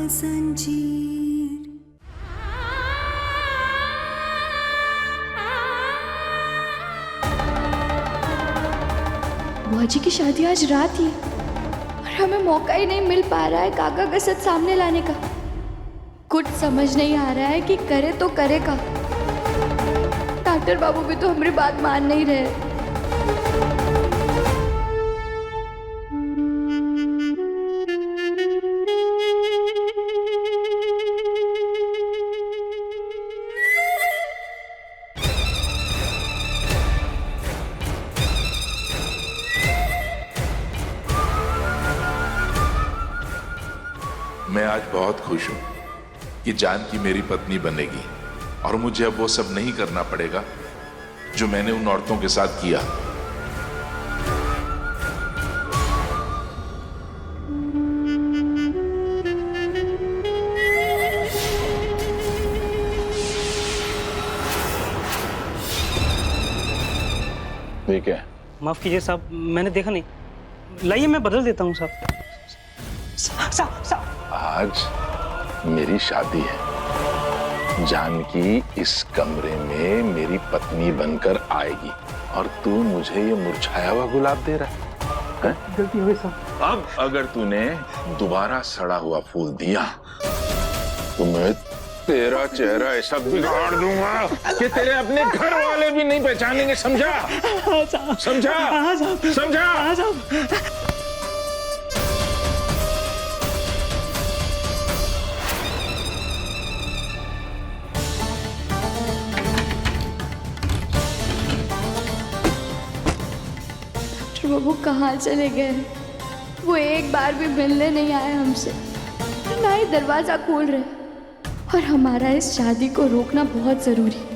संजीर। बुआ जी की शादी आज रात ही है और हमें मौका ही नहीं मिल पा रहा है काका का सच सामने लाने का। कुछ समझ नहीं आ रहा है कि करे तो करे का। डॉक्टर बाबू भी तो हमारी बात मान नहीं रहे। मैं आज बहुत खुश हूं कि जानकी मेरी पत्नी बनेगी और मुझे अब वो सब नहीं करना पड़ेगा जो मैंने उन औरतों के साथ किया। ठीक है, माफ कीजिए साहब, मैंने देखा नहीं। लाइए मैं बदल देता हूँ साहब। आज मेरी शादी है। जानकी इस कमरे में मेरी पत्नी बनकर आएगी और तू मुझे ये मुरझाया हुआ गुलाब दे रहा है? गलती हो गई साहब। अब अगर तूने दोबारा सड़ा हुआ फूल दिया तो मैं तेरा चेहरा ऐसा बिगाड़ दूंगा कि तेरे अपने घर वाले भी नहीं पहचानेंगे। समझा? समझा? समझा? बाबू कहाँ चले गए? वो एक बार भी मिलने नहीं आए हमसे, ना ही दरवाजा खोल रहे। और हमारा इस शादी को रोकना बहुत जरूरी है।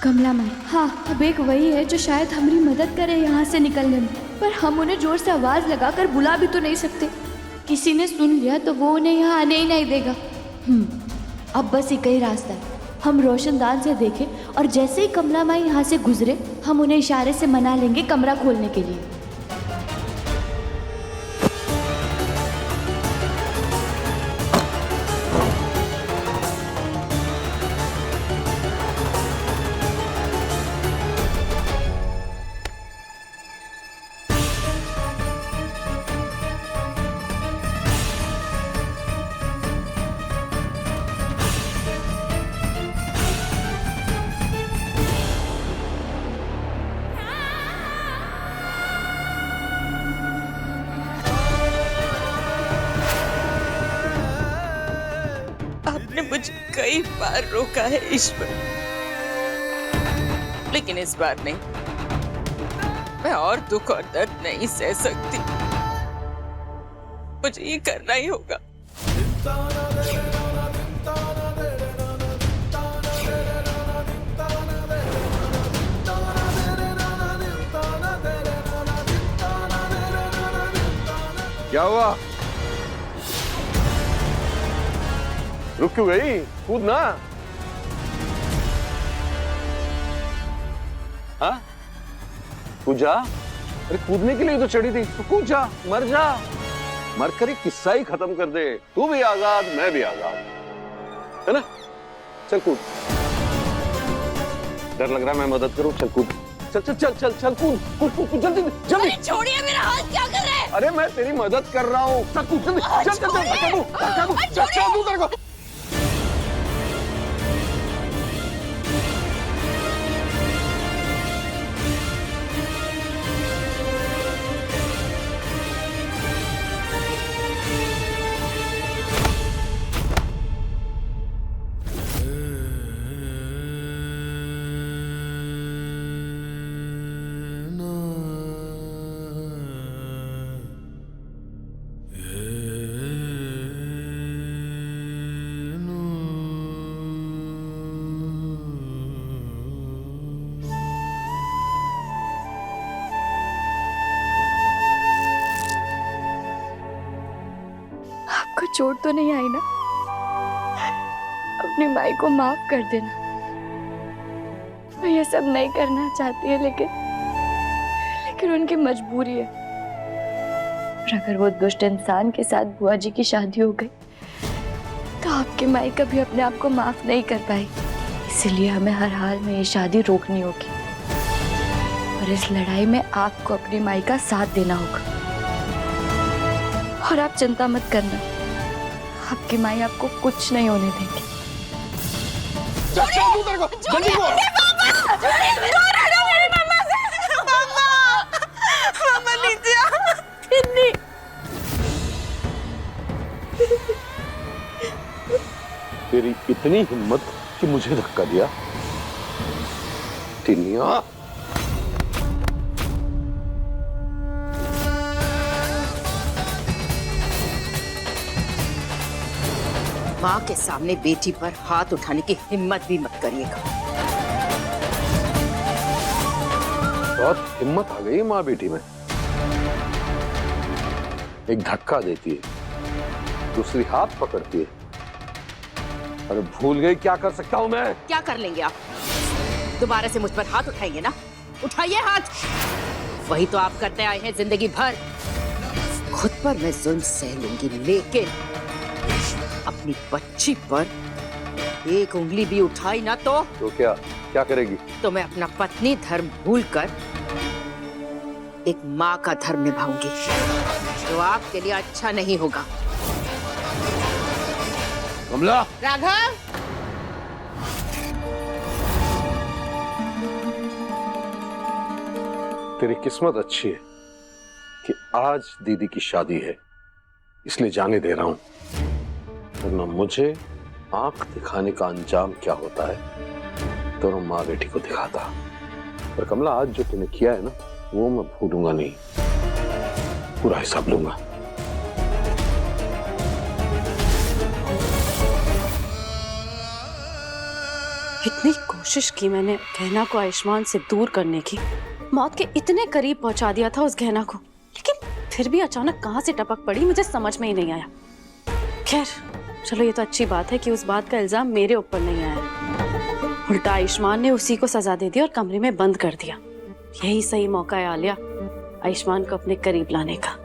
कमला माई, हाँ अब एक वही है जो शायद हमारी मदद करे यहाँ से निकलने में, पर हम उन्हें जोर से आवाज लगाकर बुला भी तो नहीं सकते। किसी ने सुन लिया तो वो उन्हें यहाँ आने ही नहीं देगा। अब बस एक ही रास्ता है, हम रोशनदान से देखें और जैसे ही कमला माई यहाँ से गुजरे हम उन्हें इशारे से मना लेंगे कमरा खोलने के लिए। आपने मुझे कई बार रोका है ईश्वर, लेकिन इस बार नहीं। मैं और दुख और दर्द नहीं सह सकती। मुझे ये करना ही होगा। क्या हुआ? रुक क्यों गई? कूद ना। हाँ? कूद जा। अरे कूदने के लिए तो चढ़ी थी, तो कूद जा, मर जा। मर कर एक किस्सा ही खत्म कर दे। तू भी आजाद, मैं भी आजाद, है ना? चल कूद। डर लग रहा है मैं मदद करूं? चल कूद। चल चल चल चल चल कूद कूद कूद जल्दी जल्दी। छोड़िए मेरा हाथ, क्या कर रहे हैं? अरे मैं तेरी मदद कर रहा हूँ। चल कूद जल्दी। चल चल चल धक्का दूं, धक्का दूं, धक्का दूं तेरे को। आपको चोट तो नहीं आई ना? अपनी माई को माफ कर देना। मैं ये सब नहीं करना चाहती है, लेकिन उनकी मजबूरी है। और अगर वो दुष्ट इंसान के साथ बुआ जी की शादी हो गई तो आपकी माई कभी अपने आप को माफ नहीं कर पाई। इसलिए हमें हर हाल में ये शादी रोकनी होगी और इस लड़ाई में आपको अपनी माई का साथ देना होगा। और आप चिंता मत करना, आपकी माई आपको कुछ नहीं होने देगी। तेरी इतनी हिम्मत कि मुझे धक्का दिया? टिनिया, माँ के सामने बेटी पर हाथ उठाने की हिम्मत भी मत करिएगा। बहुत हिम्मत आ गई माँ बेटी में। एक धक्का देती है, दूसरी हाथ पकड़ती है। अरे भूल गई क्या कर सकता हूं मैं? क्या कर लेंगे आप? दोबारा से मुझ पर हाथ उठाएंगे ना? उठाइए हाथ। वही तो आप करते आए हैं जिंदगी भर। खुद पर मैं जुल्म सह लूंगी, लेकिन अपनी बच्ची पर एक उंगली भी उठाई ना तो क्या करेगी? तो मैं अपना पत्नी धर्म भूलकर एक माँ का धर्म निभाऊंगी, जो आपके लिए अच्छा नहीं होगा। कमला, राघव, तेरी किस्मत अच्छी है कि आज दीदी की शादी है, इसलिए जाने दे रहा हूं, वरना मुझे आंख दिखाने का अंजाम क्या होता है दोनों माँ बेटी को दिखाता। पर कमला, आज जो तूने किया है ना, वो मैं भूलूंगा नहीं, पूरा हिसाब लूंगा। इतनी कोशिश की मैंने गहना को आयुष्मान से दूर करने की, मौत के इतने करीब पहुंचा दिया था उस गहना को, लेकिन फिर भी अचानक कहां से टपक पड़ी मुझे समझ में ही नहीं आया। खैर चलो, ये तो अच्छी बात है कि उस बात का इल्जाम मेरे ऊपर नहीं आया। उल्टा आयुष्मान ने उसी को सजा दे दी और कमरे में बंद कर दिया। यही सही मौका है आलिया, आयुष्मान को अपने करीब लाने का।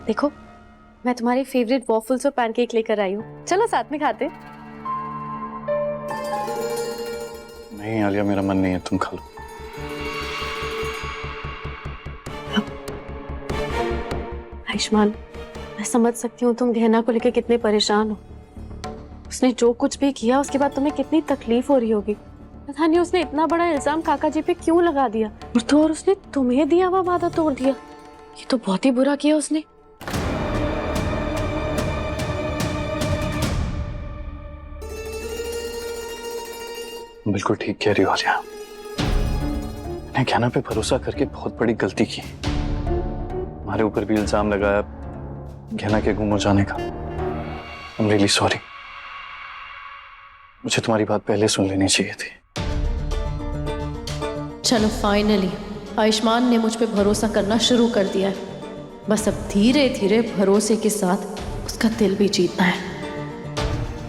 देखो, मैं तुम्हारी फेवरेट वॉफल्स और पैनकेक लेकर आई हूँ, चलो साथ में खाते। नहीं आलिया, मेरा मन नहीं है, तुम खा लो। आयुष्मान, मैं समझ सकती हूँ तुम गहना को लेकर कितने परेशान हो। उसने जो कुछ भी किया उसके बाद तुम्हें कितनी तकलीफ हो रही होगी। पता नहीं उसने इतना बड़ा इल्जाम काका जी पे क्यों लगा दिया, और उसने तुम्हें दिया हुआ वादा तोड़ दिया। ये तो बहुत ही बुरा किया उसने। बिल्कुल ठीक कह रही हो आलिया, मैंने गहना पे भरोसा करके बहुत बड़ी गलती की। हमारे ऊपर भी इल्जाम लगाया गहना के गुम हो जाने का। I'm really sorry। मुझे तुम्हारी बात पहले सुन लेनी चाहिए थी। चलो फाइनली आयुष्मान ने मुझ पे भरोसा करना शुरू कर दिया है। बस अब धीरे धीरे भरोसे के साथ उसका दिल भी जीतना है।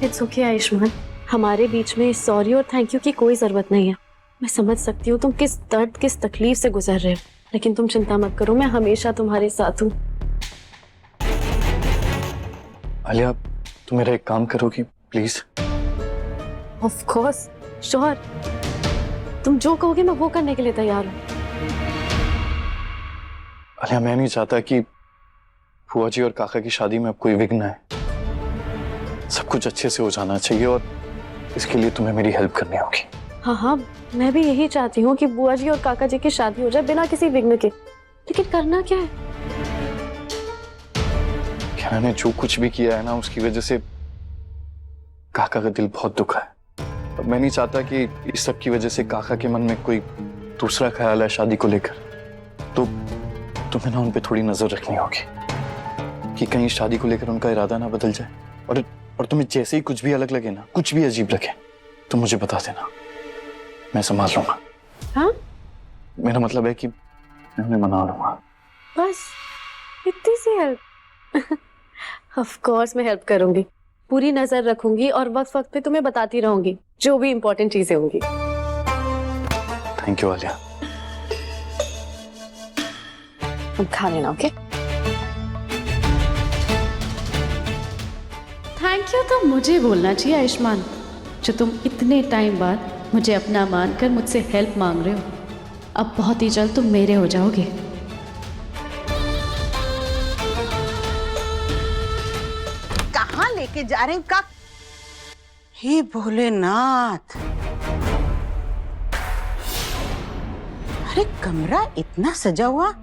इट्स ओके आयुष्मान, हमारे बीच में सॉरी और थैंक यू की कोई जरूरत नहीं है। मैं समझ सकती हूँ तुम किस दर्द, किस तकलीफ से गुजर रहे हो, लेकिन तुम चिंता मत करो, मैं हमेशा तुम्हारे साथ हूँ। आलिया, तुम मेरा एक काम करोगी प्लीज? ऑफ कोर्स, श्योर, तुम जो कहोगे मैं वो करने के लिए तैयार हूँ। आलिया, मैं नहीं चाहता कि फुआ जी और काका की शादी में अब कोई विघ्न है। सब कुछ अच्छे से हो जाना चाहिए और इसके लिए तुम्हें मेरी हेल्प करनी होगी। हाँ हाँ, मैं भी यही चाहती हूँ कि बुआ जी और काका जी की शादी हो जाए बिना किसी विघ्न के, लेकिन करना क्या है? गहना ने जो कुछ भी किया है ना, उसकी वजह से काका का दिल बहुत दुखा है। अब मैं नहीं चाहता कि इस सब की वजह से काका के मन में कोई दूसरा ख्याल है शादी को लेकर। तो तुम्हें ना उन पे थोड़ी नजर रखनी होगी कि कहीं शादी को लेकर उनका इरादा ना बदल जाए। और तुम्हें जैसे ही कुछ भी अलग लगे ना, कुछ भी अजीब लगे, तो मुझे बता देना, मैं संभाल लूंगा। हाँ, मेरा मतलब है कि मैं उन्हें मना लूंगा। बस इतनी सी हेल्प? ऑफ कोर्स मैं हेल्प करूंगी, पूरी नजर रखूंगी और वक्त वक्त पे तुम्हें बताती रहूंगी जो भी इंपॉर्टेंट चीजें होंगी। Thank you Alia. तुम खा लेना, ओके? थैंक यू तो मुझे बोलना चाहिए आयुष्मान, जो तुम इतने टाइम बाद मुझे अपना मानकर मुझसे हेल्प मांग रहे हो। अब बहुत ही जल्द तुम मेरे हो जाओगे। कहाँ लेके जा रहे हैं? का हे भोलेनाथ, अरे कमरा इतना सजा हुआ,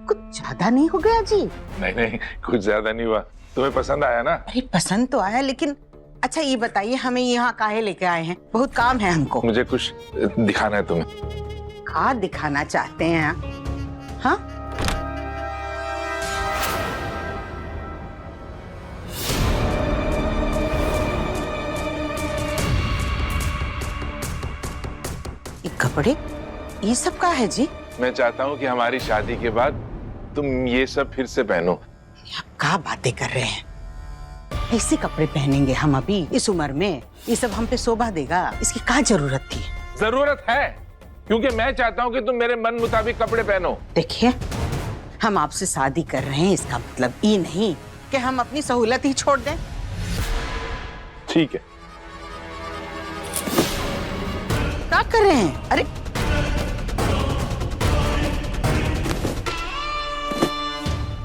कुछ ज्यादा नहीं हो गया जी? नहीं नहीं, कुछ ज्यादा नहीं हुआ। तुम्हें पसंद आया ना? अरे पसंद तो आया, लेकिन अच्छा ये बताइए हमें यहाँ काहे लेके आए हैं? बहुत काम है हमको। मुझे कुछ दिखाना है तुम्हें। क्या दिखाना चाहते हैं आप? हाँ, ये कपड़े, ये सब का है जी? मैं चाहता हूँ कि हमारी शादी के बाद तुम ये सब फिर से पहनो। आप क्या बातें कर रहे हैं? ऐसे कपड़े पहनेंगे हम अभी इस उम्र में? ये सब हम पे शोभा देगा? इसकी क्या जरूरत थी? जरूरत है, क्योंकि मैं चाहता हूँ कि तुम मेरे मन मुताबिक कपड़े पहनो। देखिए, हम आपसे शादी कर रहे हैं, इसका मतलब ये नहीं कि हम अपनी सहूलत ही छोड़ दें। ठीक है। क्या कर रहे हैं? अरे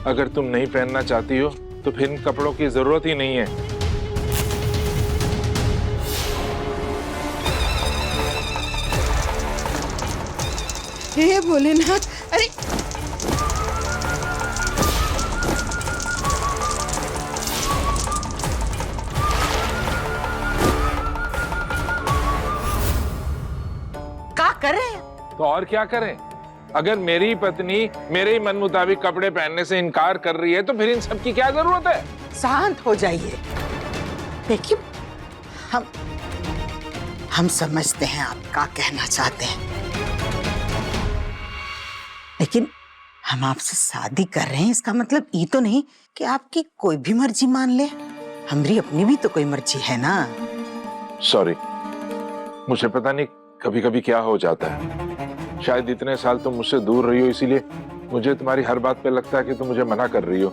अगर तुम नहीं पहनना चाहती हो तो फिर इन कपड़ों की जरूरत ही नहीं है। हे भोलेनाथ, अरे क्या कर रहे हैं? तो और क्या करें? अगर मेरी पत्नी मेरे ही मन मुताबिक कपड़े पहनने से इनकार कर रही है तो फिर इन सब की क्या जरूरत है? शांत हो जाइए। देखिए, हम समझते हैं आप क्या कहना चाहते हैं, लेकिन हम आपसे शादी कर रहे हैं, इसका मतलब ये तो नहीं कि आपकी कोई भी मर्जी मान ले। हमारी अपनी भी तो कोई मर्जी है ना। सॉरी, मुझे पता नहीं कभी कभी क्या हो जाता है। शायद इतने साल तुम मुझसे दूर रही हो, इसीलिए मुझे तुम्हारी हर बात पे लगता है कि तुम मुझे मना कर रही हो,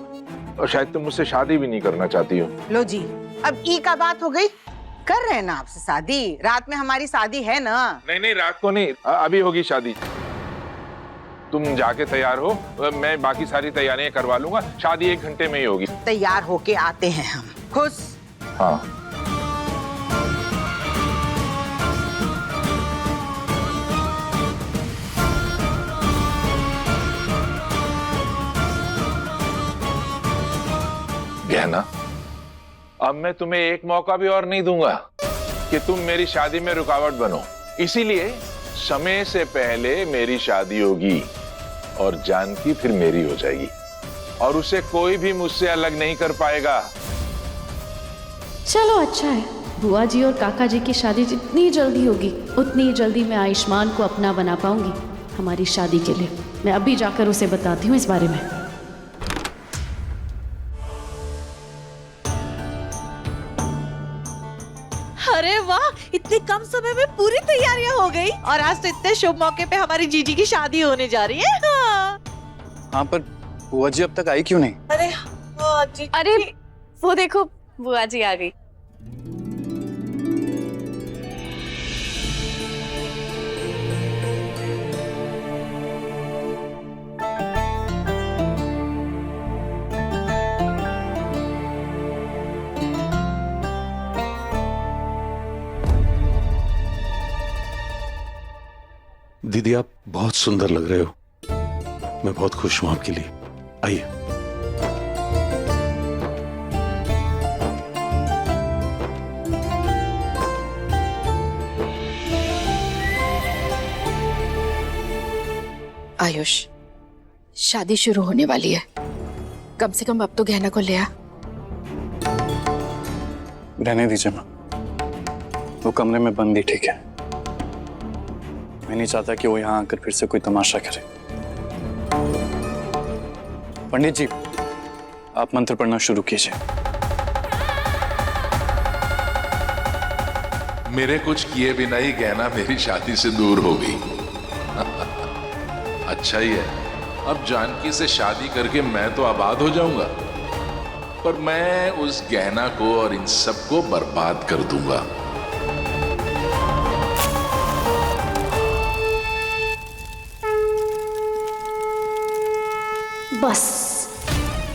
और शायद तुम मुझसे शादी भी नहीं करना चाहती हो। लो जी, अब ई का बात हो गई। कर रहे हैं ना आपसे शादी, रात में हमारी शादी है ना। नहीं नहीं, रात को नहीं, अभी होगी शादी। तुम जाके तैयार हो, मैं बाकी सारी तैयारियां करवा लूंगा। शादी 1 घंटे में ही होगी। तैयार होके आते हैं हम। खुश? हाँ। गहना, अब मैं तुम्हें एक मौका भी और नहीं दूंगा कि तुम मेरी शादी में रुकावट बनो। इसीलिए समय से पहले मेरी शादी होगी और जानकी फिर मेरी हो जाएगी, और उसे कोई भी मुझसे अलग नहीं कर पाएगा। चलो अच्छा है, बुआ जी और काका जी की शादी जितनी जल्दी होगी उतनी जल्दी मैं आयुष्मान को अपना बना पाऊंगी हमारी शादी के लिए। मैं अभी जाकर उसे बताती हूँ इस बारे में। अरे वाह, इतने कम समय में पूरी तैयारियां हो गई, और आज तो इतने शुभ मौके पे हमारी जीजी की शादी होने जा रही है। हाँ, पर बुआ जी अब तक आई क्यों नहीं? अरे जीजी, अरे वो देखो, बुआ जी आ गई। दीदी, आप बहुत सुंदर लग रहे हो। मैं बहुत खुश हूं आपके लिए। आइए। आयुष, शादी शुरू होने वाली है, कम से कम अब तो गहना को ले आ। रहने दीजिए माँ, वो कमरे में बंद ही ठीक है। मैं नहीं चाहता कि वो यहाँ आकर फिर से कोई तमाशा करे। पंडित जी, आप मंत्र पढ़ना शुरू कीजिए। मेरे कुछ किए बिना ही गहना मेरी शादी से दूर हो गई। अच्छा ही है, अब जानकी से शादी करके मैं तो आबाद हो जाऊंगा, पर मैं उस गहना को और इन सबको बर्बाद कर दूंगा। बस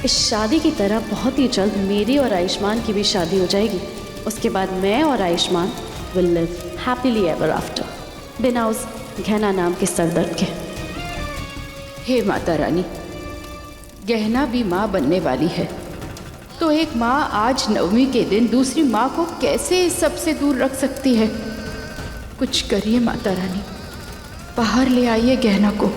इस शादी की तरह बहुत ही जल्द मेरी और आयुष्मान की भी शादी हो जाएगी। उसके बाद मैं और Ayushman will live happily ever after, बिना उस गहना नाम के सरदर्द के। हे माता रानी, गहना भी माँ बनने वाली है, तो एक माँ आज नवमी के दिन दूसरी माँ को कैसे इस सब से दूर रख सकती है? कुछ करिए माता रानी, बाहर ले आइए गहना को।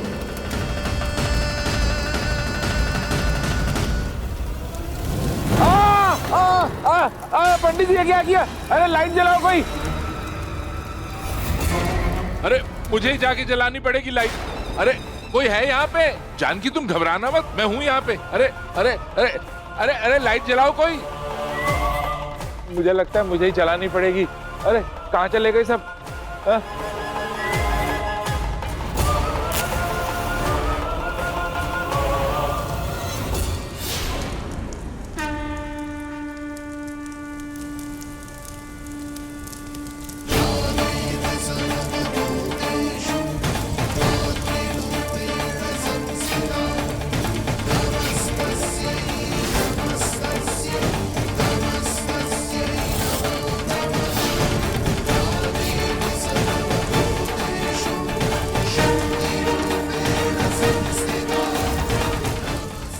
पंडित जी क्या किया? अरे लाइट जलाओ कोई। अरे मुझे ही जाके जलानी पड़ेगी लाइट। अरे कोई है यहाँ पे? जानकी तुम घबराना मत, मैं हूँ यहाँ पे। अरे अरे अरे अरे अरे लाइट जलाओ कोई। मुझे लगता है मुझे ही जलानी पड़ेगी। अरे कहाँ चले गए सब?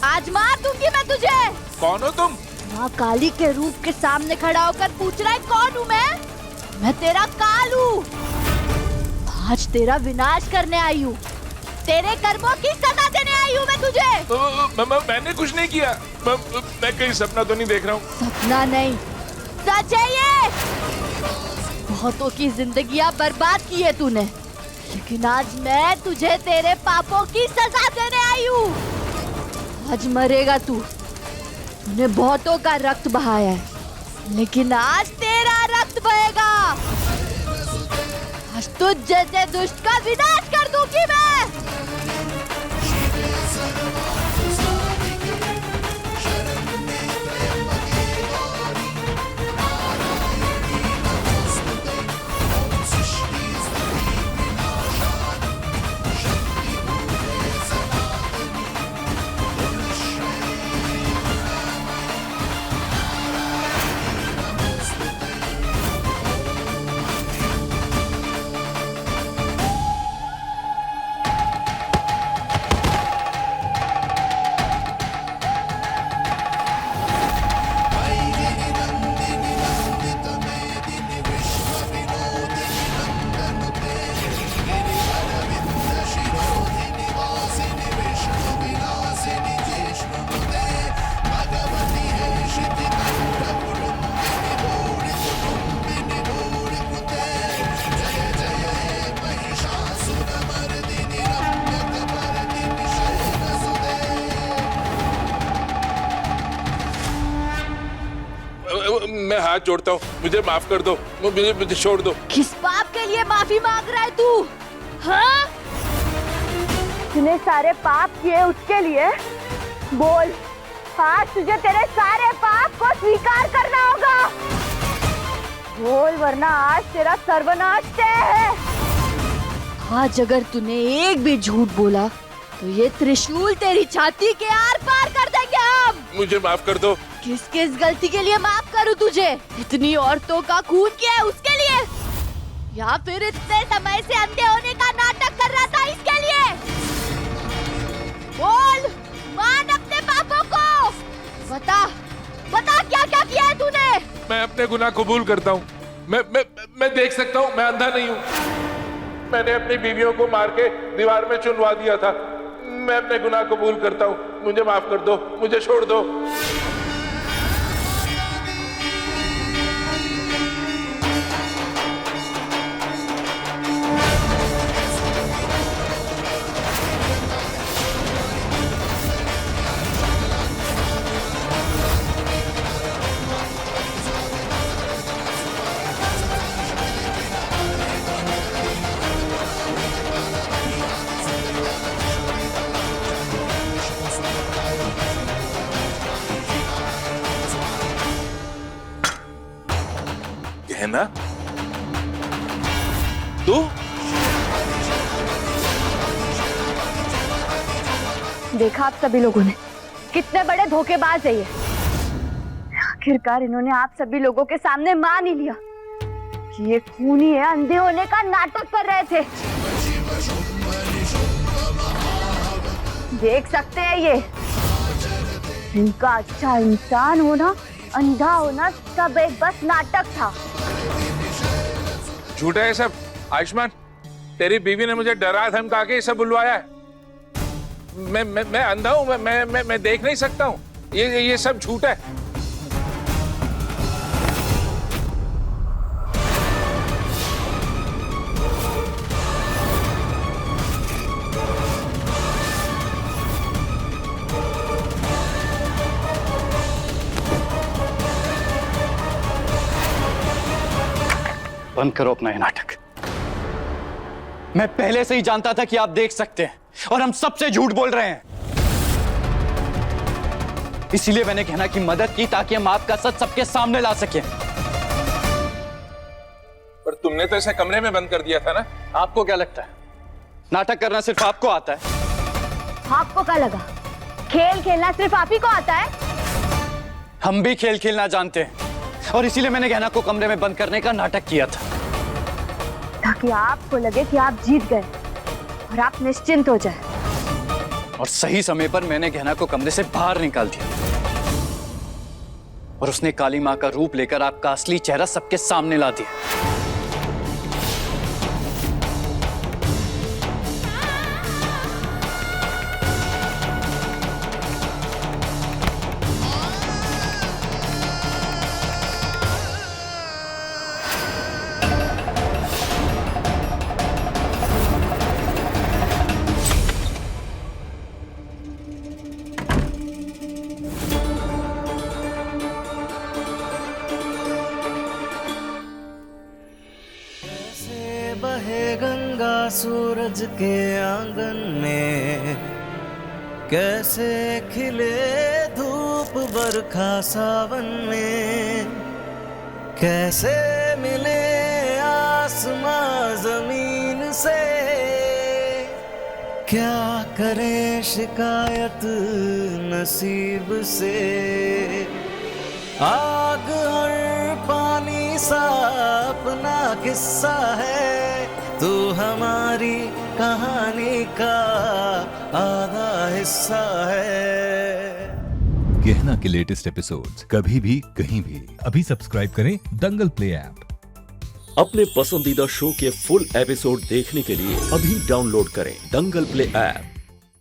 आज मार दूंगी मैं तुझे। कौन हो तुम? माँ काली के रूप के सामने खड़ा होकर पूछ रहा है कौन हूँ मैं? मैं तेरा काल हूँ। आज तेरा विनाश करने आई हूँ, तेरे कर्मों की सजा देने आई हूँ मैं तुझे। मैंने कुछ नहीं किया। मैं कहीं सपना तो नहीं देख रहा हूँ? सपना नहीं, सच है ये। बहुतों की जिंदगियां बर्बाद की है तूने, लेकिन आज मैं तुझे तेरे पापों की सजा देने आई हूँ। आज मरेगा तू। तूने बहुतों का रक्त बहाया है, लेकिन आज तेरा रक्त बहेगा। आज तुझ जैसे दुष्ट का विनाश कर दूंगी मैं। मैं हाथ जोड़ता हूँ, मुझे माफ कर दो, मुझे छोड़ दो। किस पाप के लिए माफी मांग रहा है तू? हाँ? तूने सारे पाप किए उसके लिए? बोल, आज तुझे तेरे सारे पाप को स्वीकार करना होगा। बोल, वरना आज तेरा सर्वनाश तय है। आज अगर तूने एक भी झूठ बोला तो ये त्रिशूल तेरी छाती के आर पार कर देंगे हम। मुझे माफ कर दो। किस किस गलती के लिए माफ करूं तुझे? इतनी औरतों का खून किया है उसके लिए, या फिर इतने समय से अंधे होने का नाटक कर रहा था इसके लिए? बोल, मान अपने पापों को। बता बता क्या क्या किया है तूने? मैं अपने गुनाह कबूल करता हूँ। मैं देख सकता हूँ, मैं अंधा नहीं हूँ। मैंने अपनी बीवियों को मार के दीवार में चुनवा दिया था। मैं अपने गुनाह कबूल करता हूँ, मुझे माफ कर दो, मुझे छोड़ दो। गहना? तू? देखा आप सभी लोगों ने कितने बड़े धोखेबाज है ये। आखिरकार इन्होंने आप सभी लोगों के सामने मान ही लिया कि ये खूनी है, अंधे होने का नाटक कर रहे थे। देख सकते हैं ये इनका अच्छा इंसान होना, अंधा होना सब एक बस नाटक था। झूठा है सब। आयुष्मान, तेरी बीवी ने मुझे डरा धमका के सब बुलवाया है। मैं अंधा हूँ, मैं देख नहीं सकता हूँ। ये सब झूठ है। बंद करो अपना ये नाटक। मैं पहले से ही जानता था कि आप देख सकते हैं और हम सबसे झूठ बोल रहे हैं। इसीलिए मैंने गहना की मदद की ताकि हम आपका सच सबके सामने ला सके। पर तुमने तो इसे कमरे में बंद कर दिया था ना। आपको क्या लगता है नाटक करना सिर्फ आपको आता है? आपको क्या लगा खेल खेलना सिर्फ आप ही को आता है? हम भी खेल खेलना जानते हैं और इसीलिए मैंने गहना को कमरे में बंद करने का नाटक किया था, ताकि आपको लगे कि आप जीत गए और आप निश्चिंत हो जाए। और सही समय पर मैंने गहना को कमरे से बाहर निकाल दिया और उसने काली मां का रूप लेकर आपका असली चेहरा सबके सामने ला दिया। बहे गंगा सूरज के आंगन में, कैसे खिले धूप बरखा सावन में, कैसे मिले आसमां जमीन से, क्या करे शिकायत नसीब से। आग और पानी सा अपना किस्सा है, तू हमारी कहानी का आधा हिस्सा है। गहना के लेटेस्ट एपिसोड्स कभी भी कहीं भी अभी सब्सक्राइब करें दंगल प्ले ऐप। अपने पसंदीदा शो के फुल एपिसोड देखने के लिए अभी डाउनलोड करें दंगल प्ले ऐप।